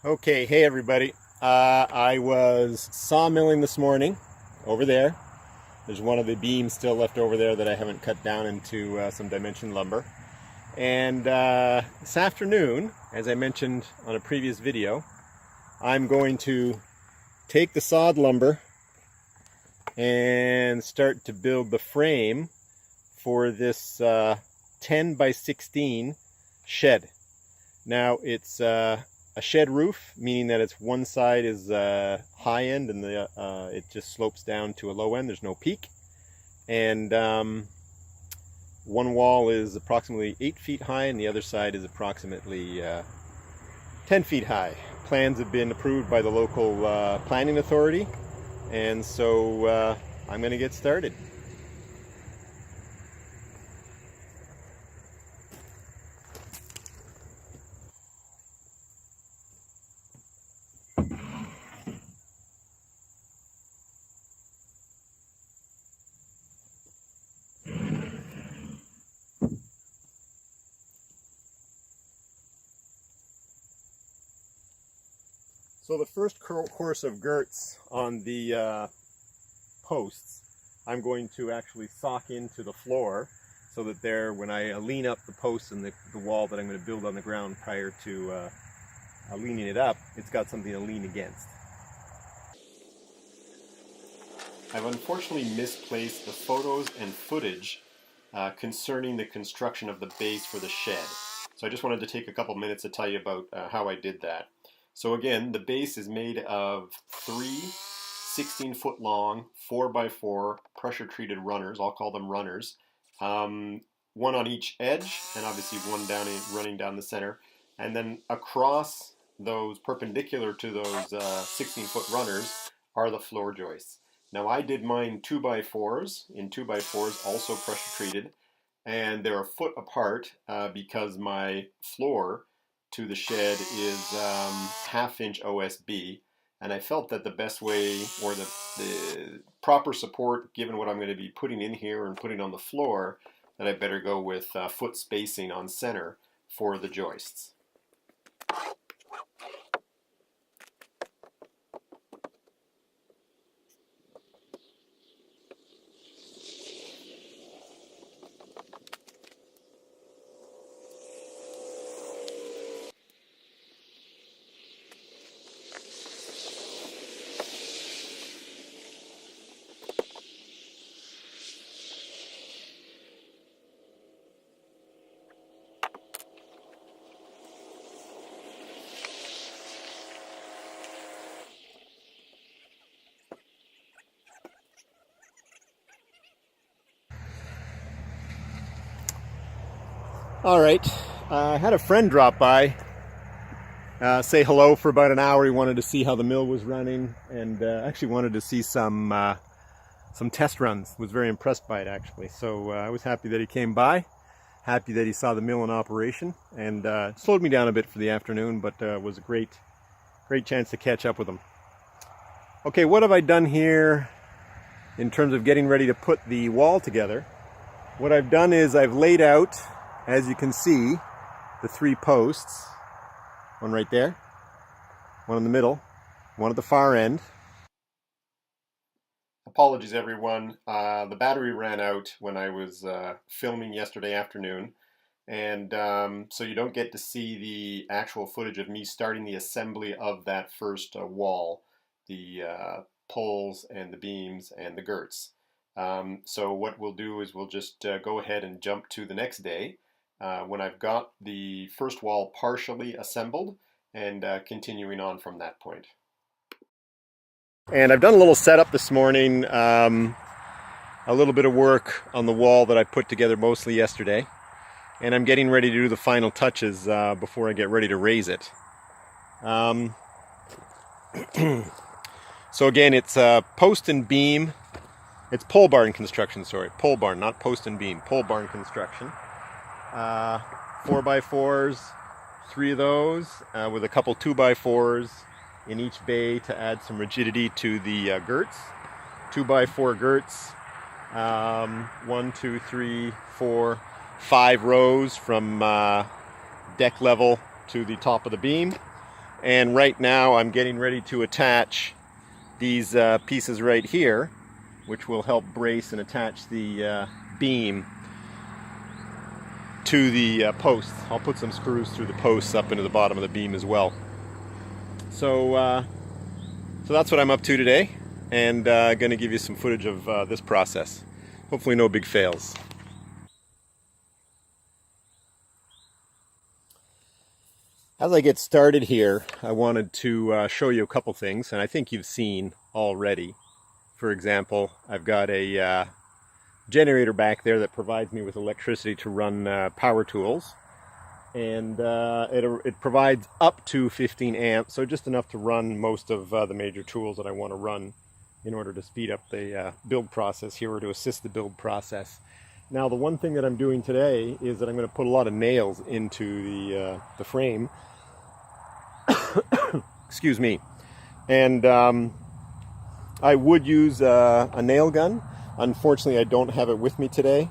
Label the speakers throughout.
Speaker 1: Okay, hey everybody. I was sawmilling this morning over there. There's one of the beams still left over there that I haven't cut down into some dimension lumber. And this afternoon, as I mentioned on a previous video, I'm going to take the sawed lumber and start to build the frame for this 10 by 16 shed. Now it's a shed roof, meaning that it's one side is high end and it just slopes down to a low end. There's no peak. And one wall is approximately 8 feet high and the other side is approximately 10 feet high. Plans have been approved by the local planning authority, and so I'm going to get started. So the first course of girts on the posts, I'm going to actually sock into the floor so that there, when I lean up the posts and the wall that I'm going to build on the ground prior to leaning it up, it's got something to lean against. I've unfortunately misplaced the photos and footage concerning the construction of the base for the shed. So I just wanted to take a couple minutes to tell you about how I did that. So again, the base is made of 3 16-foot long 4x4 pressure treated runners. I'll call them runners. One on each edge, and obviously one running down the center. And then across those, perpendicular to those 16-foot runners, are the floor joists. Now I did mine 2x4s, in 2x4s, also pressure treated, and they're a foot apart because my floor to the shed is 1/2 inch OSB, and I felt that the best way, or the proper support, given what I'm going to be putting in here and putting on the floor, that I better go with foot spacing on center for the joists. All right, I had a friend drop by, say hello for about an hour. He wanted to see how the mill was running, and actually wanted to see some test runs. Was very impressed by it, actually. So I was happy that he came by, happy that he saw the mill in operation, and slowed me down a bit for the afternoon, but was a great chance to catch up with him. Okay, what have I done here in terms of getting ready to put the wall together? What I've done is I've laid out, as you can see, the 3 posts. One right there, one in the middle, one at the far end. Apologies everyone, the battery ran out when I was filming yesterday afternoon, and so you don't get to see the actual footage of me starting the assembly of that first wall, the poles and the beams and the girts. So what we'll do is we'll just go ahead and jump to the next day when I've got the first wall partially assembled, and continuing on from that point. And I've done a little setup this morning, a little bit of work on the wall that I put together mostly yesterday, and I'm getting ready to do the final touches before I get ready to raise it. So again, it's post and beam. It's pole barn construction, sorry. Pole barn, not post and beam. Pole barn construction. 4x4s, 3 of those, with a couple 2x4s in each bay to add some rigidity to the girts. 2x4 girts, 1, 2, 3, 4, 5 rows from deck level to the top of the beam. And right now I'm getting ready to attach these pieces right here, which will help brace and attach the beam to the posts. I'll put some screws through the posts up into the bottom of the beam as well. So that's what I'm up to today, and going to give you some footage of this process. Hopefully no big fails. As I get started here, I wanted to show you a couple things, and I think you've seen already. For example, I've got a generator back there that provides me with electricity to run power tools, and it provides up to 15 amps, so just enough to run most of the major tools that I want to run in order to speed up the build process here, or to assist the build process. Now, the one thing that I'm doing today is that I'm going to put a lot of nails into the frame. Excuse me. And I would use a nail gun. Unfortunately, I don't have it with me today,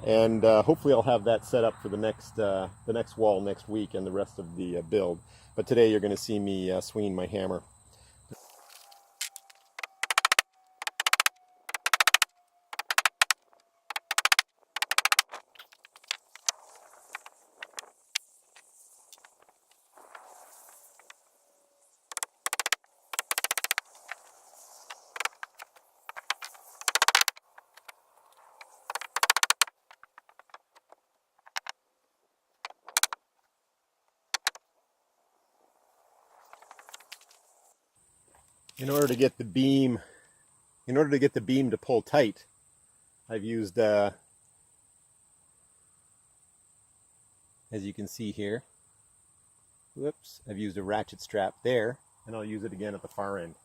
Speaker 1: and hopefully I'll have that set up for the next wall next week and the rest of the build. But today you're going to see me swinging my hammer. In order to get the beam to pull tight, I've used, as you can see here, I've used a ratchet strap there, and I'll use it again at the far end.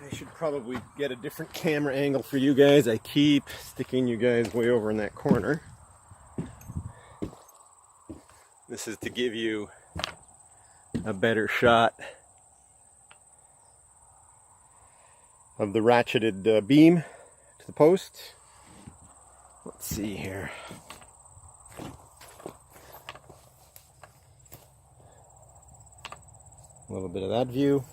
Speaker 1: I should probably get a different camera angle for you guys. I keep sticking you guys way over in that corner. This is to give you a better shot of the ratcheted beam to the post. Let's see here. A little bit of that view.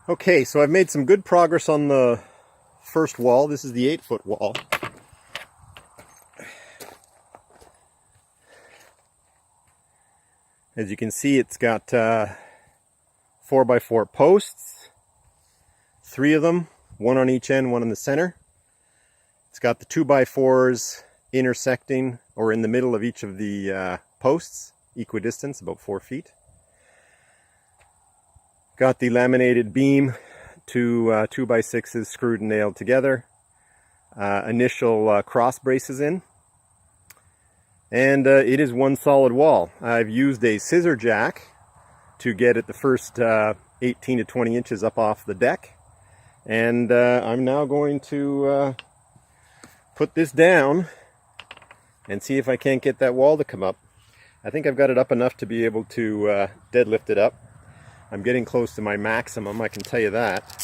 Speaker 1: Okay, so I've made some good progress on the first wall. This is the 8-foot wall. As you can see, it's got 4x4 posts, 3 of them, one on each end, one in the center. It's got the 2x4s intersecting or in the middle of each of the posts, equidistant, about 4 feet. Got the laminated beam, 2x6s screwed and nailed together. Initial cross braces in. And it is one solid wall. I've used a scissor jack to get at the first 18 to 20 inches up off the deck. And I'm now going to put this down and see if I can't get that wall to come up. I think I've got it up enough to be able to deadlift it up. I'm getting close to my maximum, I can tell you that.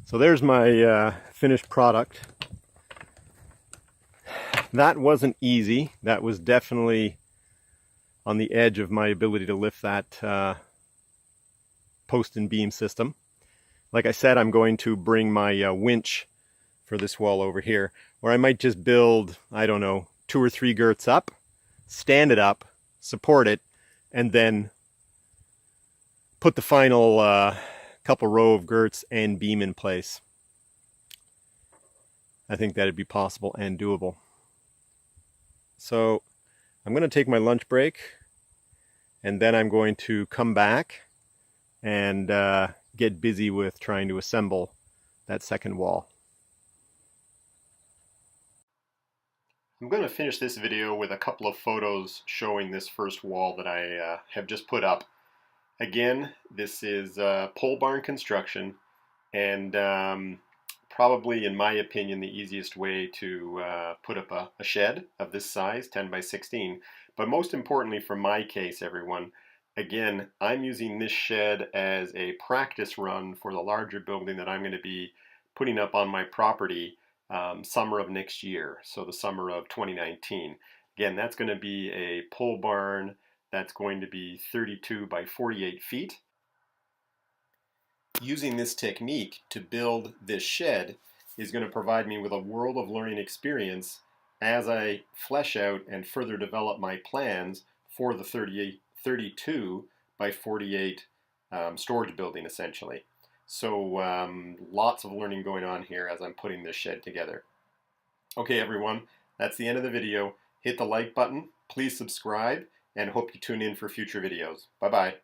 Speaker 1: So there's my finished product. That wasn't easy. That was definitely on the edge of my ability to lift that post and beam system. Like I said, I'm going to bring my winch for this wall over here, or I might just build, I don't know, 2 or 3 girts up, stand it up, support it, and then put the final couple row of girts and beam in place. I think that'd be possible and doable. So I'm going to take my lunch break, and then I'm going to come back and get busy with trying to assemble that second wall. I'm going to finish this video with a couple of photos showing this first wall that I have just put up. Again, this is pole barn construction, and probably, in my opinion, the easiest way to put up a shed of this size, 10 by 16. But most importantly for my case, everyone, again, I'm using this shed as a practice run for the larger building that I'm going to be putting up on my property summer of next year, so the summer of 2019. Again, that's going to be a pole barn that's going to be 32 by 48 feet. Using this technique to build this shed is going to provide me with a world of learning experience as I flesh out and further develop my plans for the 32 by 48 storage building, essentially. So lots of learning going on here as I'm putting this shed together. Okay, everyone, that's the end of the video. Hit the like button, please subscribe, and hope you tune in for future videos. Bye-bye.